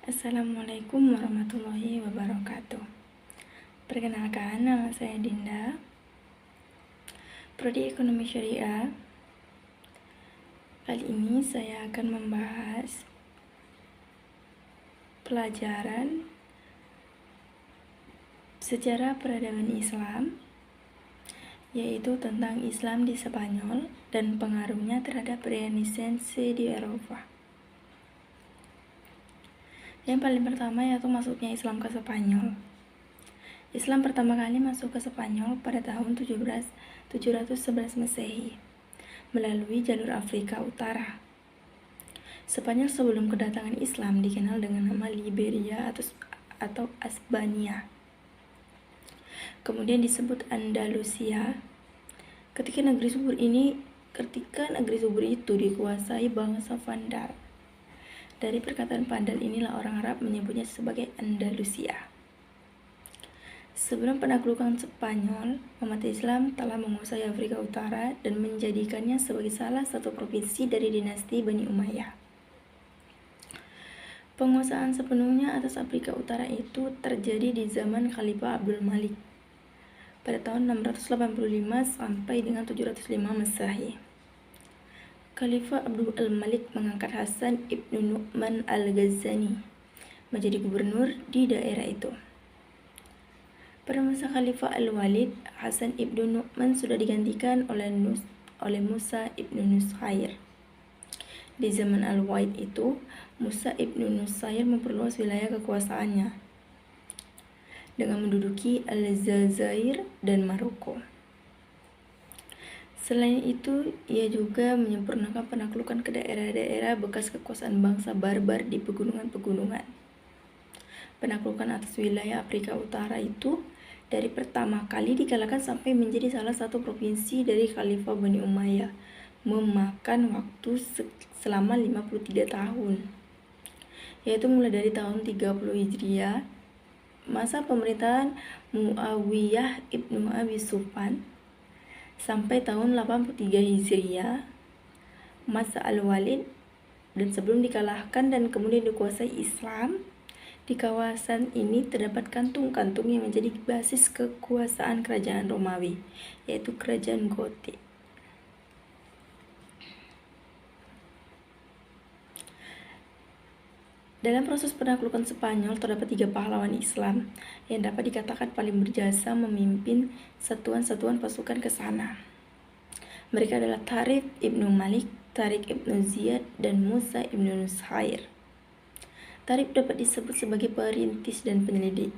Assalamualaikum warahmatullahi wabarakatuh. Perkenalkan, nama saya Dinda, Prodi Ekonomi Syariah. Kali ini saya akan membahas pelajaran sejarah peradaban Islam, yaitu tentang Islam di Spanyol dan pengaruhnya terhadap Renaissance di Eropa. Yang paling pertama yaitu masuknya Islam ke Spanyol. Islam pertama kali masuk ke Spanyol pada tahun 711 Masehi melalui jalur Afrika Utara. Spanyol sebelum kedatangan Islam dikenal dengan nama Liberia atau Asbania. Kemudian disebut Andalusia ketika negeri subur itu dikuasai bangsa Vandal. Dari perkataan Vandal inilah orang Arab menyebutnya sebagai Andalusia. Sebelum penaklukan Spanyol, umat Islam telah menguasai Afrika Utara dan menjadikannya sebagai salah satu provinsi dari dinasti Bani Umayyah. Penguasaan sepenuhnya atas Afrika Utara itu terjadi di zaman Khalifah Abdul Malik pada tahun 685 sampai dengan 705 Masehi. Khalifah Abdul Malik mengangkat Hasan ibnu Nu'man al-Ghazani menjadi gubernur di daerah itu. Pada masa Khalifah Al-Walid, Hasan ibnu Nu'man sudah digantikan oleh Musa ibnu Nusair. Di zaman Al-Walid itu, Musa ibnu Nusair memperluas wilayah kekuasaannya dengan menduduki Aljazair dan Maroko. Selain itu, ia juga menyempurnakan penaklukan ke daerah-daerah bekas kekuasaan bangsa barbar di pegunungan-pegunungan. Penaklukan atas wilayah Afrika Utara itu dari pertama kali dikalahkan sampai menjadi salah satu provinsi dari Khalifah Bani Umayyah, memakan waktu selama 53 tahun, yaitu mulai dari tahun 30 Hijriah, masa pemerintahan Muawiyah ibnu Abi Sufyan, sampai tahun 83 Hijriah, masa Al-Walid, dan sebelum dikalahkan dan kemudian dikuasai Islam. Di kawasan ini terdapat kantung-kantung yang menjadi basis kekuasaan kerajaan Romawi, yaitu kerajaan Gotik. Dalam proses penaklukan Spanyol terdapat 3 pahlawan Islam yang dapat dikatakan paling berjasa memimpin satuan-satuan pasukan ke sana. Mereka adalah Tariq ibnu Malik, Tariq ibnu Ziyad, dan Musa ibnu Nusair. Tariq dapat disebut sebagai perintis dan penyelidik.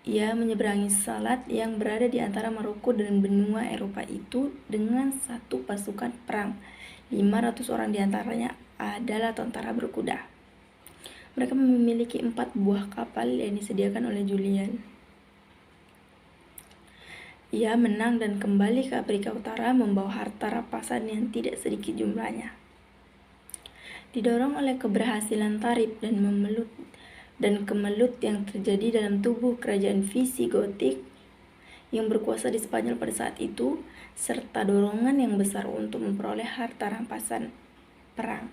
Ia menyeberangi Salat yang berada di antara Maroko dan benua Eropa itu dengan satu pasukan perang. 500 orang diantaranya adalah tentara berkuda. Mereka memiliki 4 buah kapal yang disediakan oleh Julian. Ia menang dan kembali ke Afrika Utara membawa harta rampasan yang tidak sedikit jumlahnya. Didorong oleh keberhasilan Tariq dan kemelut yang terjadi dalam tubuh kerajaan Visigotik yang berkuasa di Spanyol pada saat itu, serta dorongan yang besar untuk memperoleh harta rampasan perang,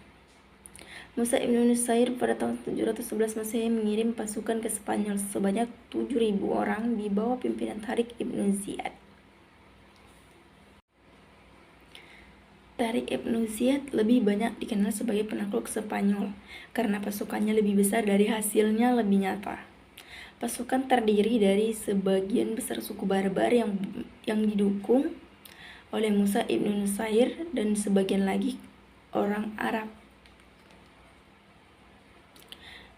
Musa ibnu Nusair pada tahun 711 Masehi mengirim pasukan ke Spanyol sebanyak 7.000 orang di bawah pimpinan Tariq ibnu Ziyad. Tariq ibnu Ziyad lebih banyak dikenal sebagai penakluk Spanyol karena pasukannya lebih besar dari hasilnya lebih nyata. Pasukan terdiri dari sebagian besar suku barbar yang didukung oleh Musa ibnu Nusair dan sebagian lagi orang Arab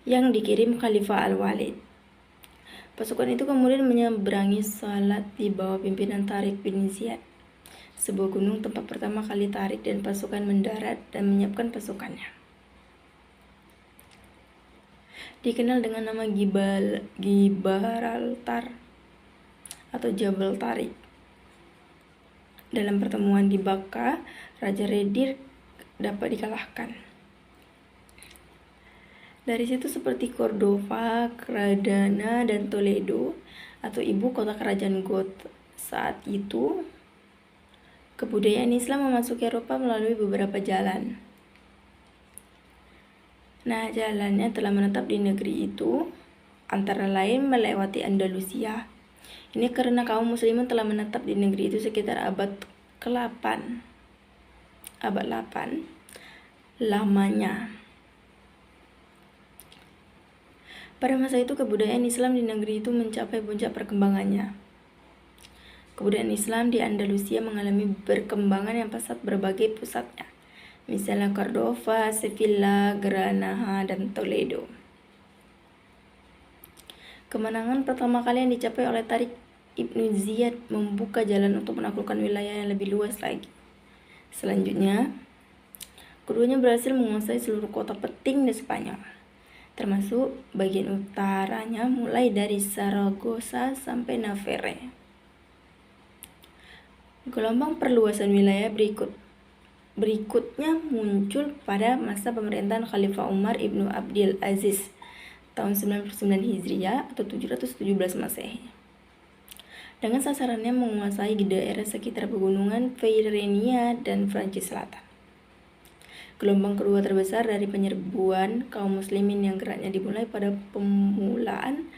yang dikirim Khalifah Al-Walid. Pasukan itu kemudian menyeberangi Salat di bawah pimpinan Tariq bin Ziyad, sebuah gunung tempat pertama kali Tariq dan pasukan mendarat dan menyiapkan pasukannya. Dikenal dengan nama Gibraltar atau Jabal Tariq. Dalam pertemuan di Bakka, Raja Redir dapat dikalahkan. Dari situ seperti Cordova, Granada, dan Toledo atau ibu kota kerajaan Goth saat itu, kebudayaan Islam memasuki Eropa melalui beberapa jalan. Nah, jalannya telah menetap di negeri itu antara lain melewati Andalusia. Ini karena kaum muslimin telah menetap di negeri itu sekitar abad ke-8. Abad 8 lamanya. Pada masa itu kebudayaan Islam di negeri itu mencapai puncak perkembangannya. Kebudayaan Islam di Andalusia mengalami perkembangan yang pesat berbagai pusatnya, misalnya Cordova, Sevilla, Granada, dan Toledo. Kemenangan pertama kali yang dicapai oleh Tariq Ibnu Ziyad membuka jalan untuk menaklukkan wilayah yang lebih luas lagi. Selanjutnya, keduanya berhasil menguasai seluruh kota penting di Spanyol, termasuk bagian utaranya mulai dari Zaragoza sampai Navarre. Gelombang perluasan wilayah berikutnya muncul pada masa pemerintahan Khalifah Umar ibnu Abdul Aziz tahun 99 Hijriah atau 717 Masehi. Dengan sasarannya menguasai daerah sekitar pegunungan Pyrenees dan Prancis Selatan. Gelombang kedua terbesar dari penyerbuan kaum muslimin yang geraknya dimulai pada permulaan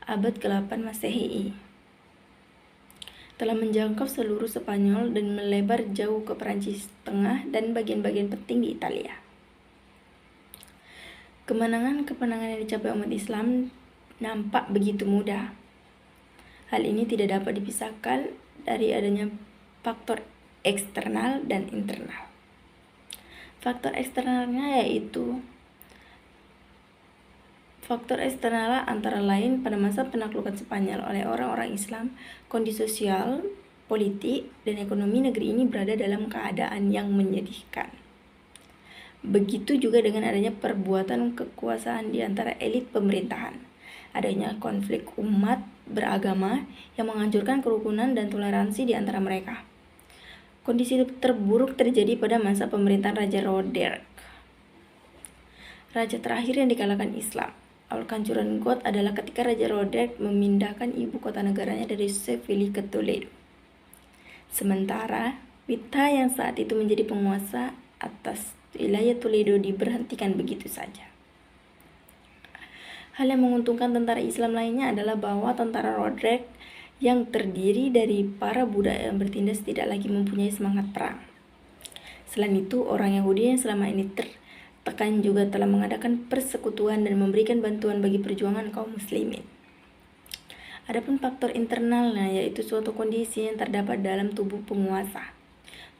abad ke-8 Masehi telah menjangkau seluruh Spanyol dan melebar jauh ke Prancis Tengah dan bagian-bagian penting di Italia. Kemenangan yang dicapai umat Islam nampak begitu mudah. Hal ini tidak dapat dipisahkan dari adanya faktor eksternal dan internal. Faktor eksternalnya yaitu antara lain pada masa penaklukan Spanyol oleh orang-orang Islam, kondisi sosial, politik, dan ekonomi negeri ini berada dalam keadaan yang menyedihkan. Begitu juga dengan adanya perbuatan kekuasaan di antara elit pemerintahan, adanya konflik umat beragama yang menghancurkan kerukunan dan toleransi di antara mereka. Kondisi terburuk terjadi pada masa pemerintahan Raja Roderick, raja terakhir yang dikalahkan Islam. Awal kehancuran Goth adalah ketika Raja Roderick memindahkan ibu kota negaranya dari Sevilla ke Toledo. Sementara Wita yang saat itu menjadi penguasa atas wilayah Toledo diberhentikan begitu saja. Hal yang menguntungkan tentara Islam lainnya adalah bahwa tentara Roderick yang terdiri dari para budak yang bertindas tidak lagi mempunyai semangat perang. Selain itu, orang Yahudi yang selama ini tertekan juga telah mengadakan persekutuan dan memberikan bantuan bagi perjuangan kaum muslimin. Adapun faktor internalnya yaitu suatu kondisi yang terdapat dalam tubuh penguasa,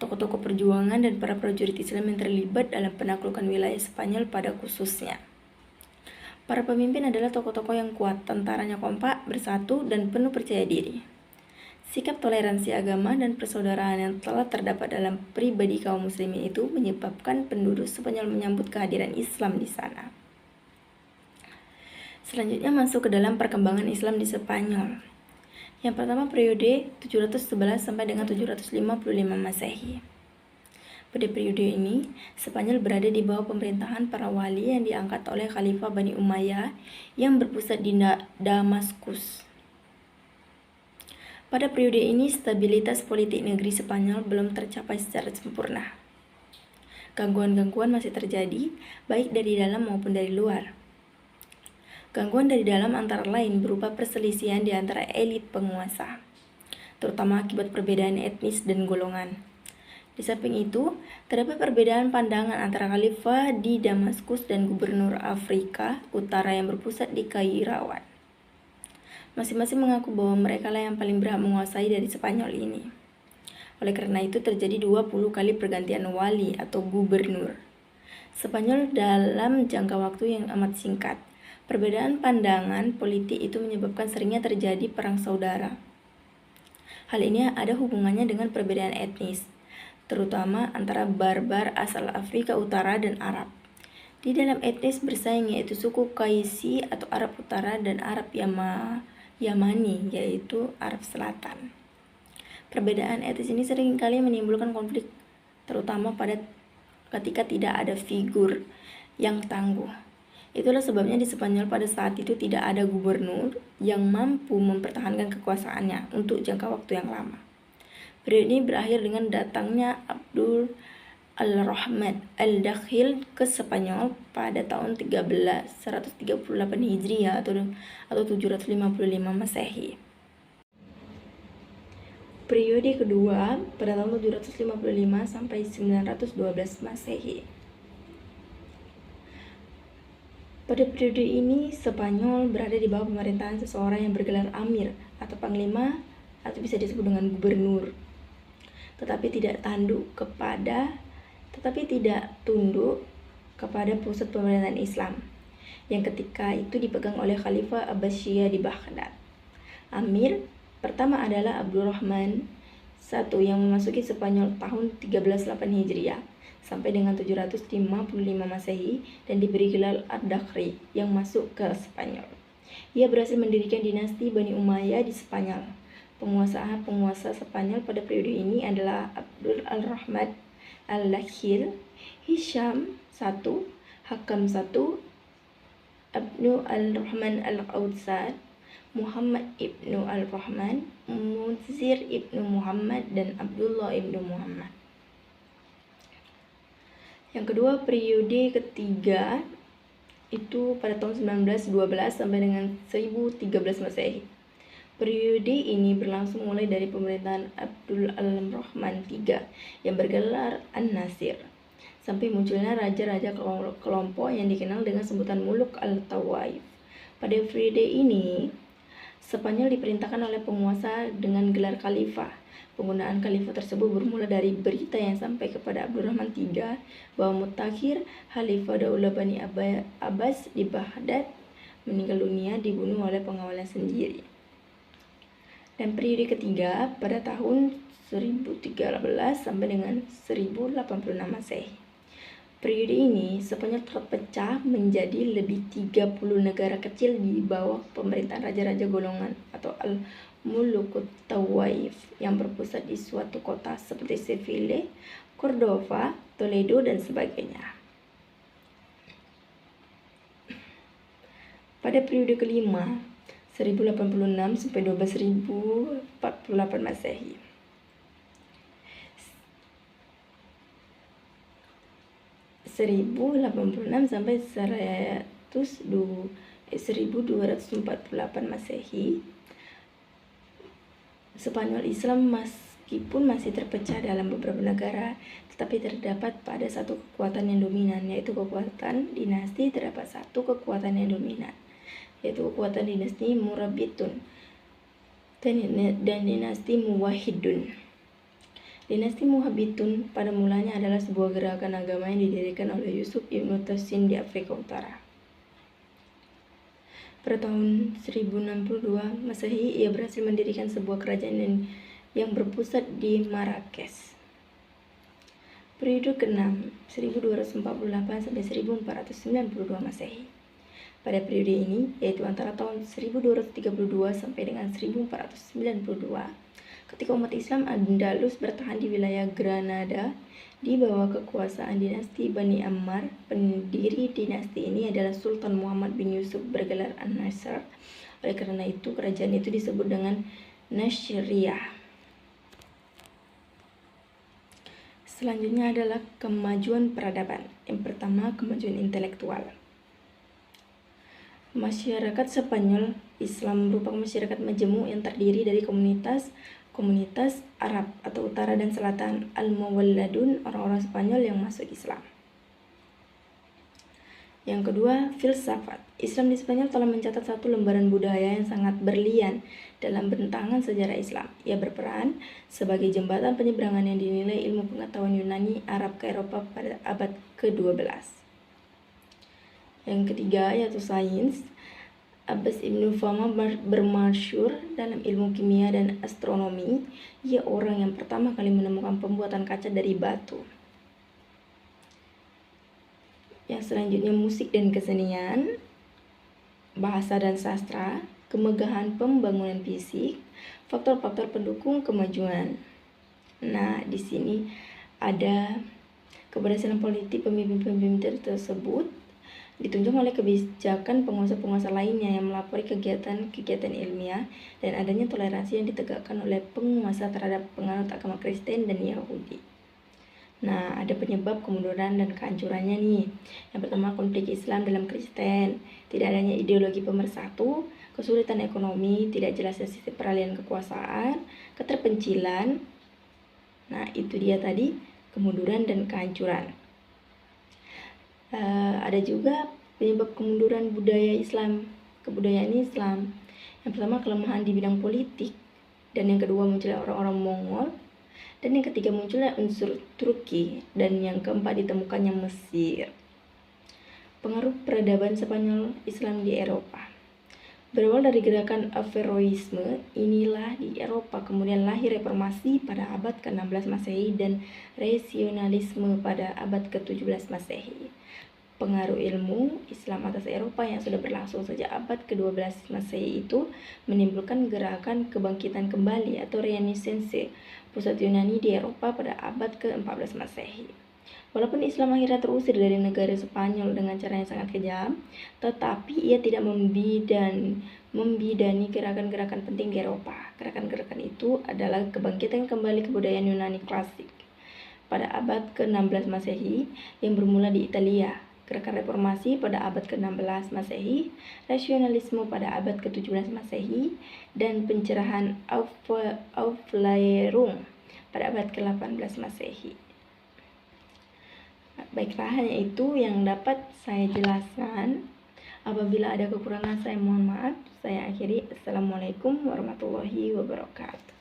tokoh-tokoh perjuangan dan para prajurit Islam yang terlibat dalam penaklukan wilayah Spanyol pada khususnya. Para pemimpin adalah tokoh-tokoh yang kuat, tentaranya kompak, bersatu, dan penuh percaya diri. Sikap toleransi agama dan persaudaraan yang telah terdapat dalam pribadi kaum muslimin itu menyebabkan penduduk Spanyol menyambut kehadiran Islam di sana. Selanjutnya masuk ke dalam perkembangan Islam di Spanyol. Yang pertama periode 711 sampai dengan 755 Masehi. Pada periode ini, Spanyol berada di bawah pemerintahan para wali yang diangkat oleh Khalifah Bani Umayyah yang berpusat di Damaskus. Pada periode ini, stabilitas politik negeri Spanyol belum tercapai secara sempurna. Gangguan-gangguan masih terjadi, baik dari dalam maupun dari luar. Gangguan dari dalam antara lain berupa perselisihan di antara elit penguasa, terutama akibat perbedaan etnis dan golongan. Di samping itu, terdapat perbedaan pandangan antara khalifah di Damaskus dan gubernur Afrika Utara yang berpusat di Kairawan. Masing-masing mengaku bahwa mereka lah yang paling berhak menguasai dari Spanyol ini. Oleh karena itu terjadi 20 kali pergantian wali atau gubernur Spanyol dalam jangka waktu yang amat singkat. Perbedaan pandangan politik itu menyebabkan seringnya terjadi perang saudara. Hal ini ada hubungannya dengan perbedaan etnis, terutama antara barbar asal Afrika Utara dan Arab. Di dalam etnis bersaing yaitu suku Qaisi atau Arab Utara dan Arab Yamani yaitu Arab Selatan. Perbedaan etnis ini seringkali menimbulkan konflik, terutama ketika tidak ada figur yang tangguh. Itulah sebabnya di Spanyol pada saat itu tidak ada gubernur yang mampu mempertahankan kekuasaannya untuk jangka waktu yang lama. Periode ini berakhir dengan datangnya Al-Rahman Al-Dakhil ke Spanyol pada tahun 1338 Hijriah atau 755 Masehi. Periode kedua pada tahun 755 sampai 912 Masehi. Pada periode ini, Spanyol berada di bawah pemerintahan seseorang yang bergelar Amir atau Panglima atau bisa disebut dengan Gubernur, tetapi tidak tunduk kepada pusat pemerintahan Islam yang ketika itu dipegang oleh Khalifah Abbasiyah di Baghdad. Amir pertama adalah Abdurrahman I yang memasuki Spanyol tahun 1308 Hijriah sampai dengan 755 Masehi dan diberi gelar Ad-Dakhri yang masuk ke Spanyol. Ia berhasil mendirikan dinasti Bani Umayyah di Spanyol. Penguasa Spanyol pada periode ini adalah Abdul Al-Rahman Al-Dakhil, Hisham I, Hakam I, Ibnu Al-Rahman Al-Audsad, Muhammad Ibnu Al-Rahman, Munzir Ibnu Muhammad, dan Abdullah Ibnu Muhammad. Yang kedua, periode ketiga itu pada tahun 1912 sampai dengan 1013 Masehi. Periode ini berlangsung mulai dari pemerintahan Abdul Al-Rahman III yang bergelar An-Nasir sampai munculnya raja-raja kelompok yang dikenal dengan sebutan Muluk Al-Tawaif. Pada periode ini, Spanyol diperintahkan oleh penguasa dengan gelar khalifah. Penggunaan khalifah tersebut bermula dari berita yang sampai kepada Abdurrahman III bahwa Mutakhir, Khalifah Daulah Bani Abbas di Baghdad, meninggal dunia dibunuh oleh pengawalnya sendiri. Dan periode ketiga pada tahun 1013 sampai dengan 1086 Masehi. Periode ini Spanyol terpecah menjadi lebih 30 negara kecil di bawah pemerintahan raja-raja golongan atau Al-Mulukut Tawaif yang berpusat di suatu kota seperti Seville, Cordova, Toledo, dan sebagainya. Pada periode kelima 1086 sampai 12048 Masehi. 1086 sampai 1248 Masehi. Spanyol Islam meskipun masih terpecah dalam beberapa negara, tetapi terdapat pada satu kekuatan yang dominan, yaitu kekuatan dinasti. Terdapat satu kekuatan yang dominan, yaitu kekuatan dinasti Murabitun dan dinasti Muwahhidun. Dinasti Muhabitun pada mulanya adalah sebuah gerakan agama yang didirikan oleh Yusuf Ibn Tashfin di Afrika Utara. Pada tahun 1062 Masehi, ia berhasil mendirikan sebuah kerajaan yang berpusat di Marrakesh. Periode ke-6 1248 sampai 1492 Masehi. Pada periode ini, yaitu antara tahun 1232 sampai dengan 1492, ketika umat Islam Andalus bertahan di wilayah Granada di bawah kekuasaan dinasti Bani Ammar, pendiri dinasti ini adalah Sultan Muhammad bin Yusuf bergelar An-Nasr. Oleh karena itu, kerajaan itu disebut dengan Nasiriyah. Selanjutnya adalah kemajuan peradaban. Yang pertama, kemajuan intelektual. Masyarakat Spanyol Islam merupakan masyarakat majemuk yang terdiri dari komunitas Arab atau Utara dan Selatan, Al-Mawalladun, orang-orang Spanyol yang masuk Islam. Yang kedua, filsafat. Islam di Spanyol telah mencatat satu lembaran budaya yang sangat berlian dalam bentangan sejarah Islam. Ia berperan sebagai jembatan penyeberangan yang dinilai ilmu pengetahuan Yunani Arab ke Eropa pada abad ke-12. Yang ketiga, yaitu sains. Abbas Ibnu Fama bermasyhur dalam ilmu kimia dan astronomi. Ia orang yang pertama kali menemukan pembuatan kaca dari batu. Yang selanjutnya, musik dan kesenian, bahasa dan sastra, kemegahan pembangunan fisik, faktor-faktor pendukung kemajuan. Nah, di sini ada keberhasilan politik pemimpin-pemimpin tersebut ditunjukkan oleh kebijakan penguasa-penguasa lainnya yang melapori kegiatan-kegiatan ilmiah dan adanya toleransi yang ditegakkan oleh penguasa terhadap penganut agama Kristen dan Yahudi. Nah, ada penyebab kemunduran dan kehancurannya nih. Yang pertama, konflik Islam dalam Kristen, tidak adanya ideologi pemersatu, kesulitan ekonomi, tidak jelasnya sistem peralihan kekuasaan, keterpencilan. Nah, itu dia tadi kemunduran dan kehancuran. Ada juga penyebab kemunduran budaya Islam, kebudayaan Islam. Yang pertama, kelemahan di bidang politik, dan yang kedua munculnya orang-orang Mongol, dan yang ketiga munculnya unsur Turki, dan yang keempat ditemukannya Mesir. Pengaruh peradaban Spanyol Islam di Eropa. Berawal dari gerakan Averroisme, inilah di Eropa kemudian lahir reformasi pada abad ke-16 Masehi dan rasionalisme pada abad ke-17 Masehi. Pengaruh ilmu Islam atas Eropa yang sudah berlangsung sejak abad ke-12 Masehi itu menimbulkan gerakan kebangkitan kembali atau Renaissance pusat Yunani di Eropa pada abad ke-14 Masehi. Walaupun Islam akhirnya terusir dari negara Spanyol dengan cara yang sangat kejam, tetapi ia tidak membidani gerakan-gerakan penting di Eropa. Gerakan-gerakan itu adalah kebangkitan kembali kebudayaan Yunani klasik pada abad ke-16 Masehi yang bermula di Italia, gerakan reformasi pada abad ke-16 Masehi, rasionalisme pada abad ke-17 Masehi, dan pencerahan Aufklärung pada abad ke-18 Masehi. Baiklah, hanya itu yang dapat saya jelaskan. Apabila ada kekurangan saya mohon maaf. Saya akhiri. Assalamualaikum warahmatullahi wabarakatuh.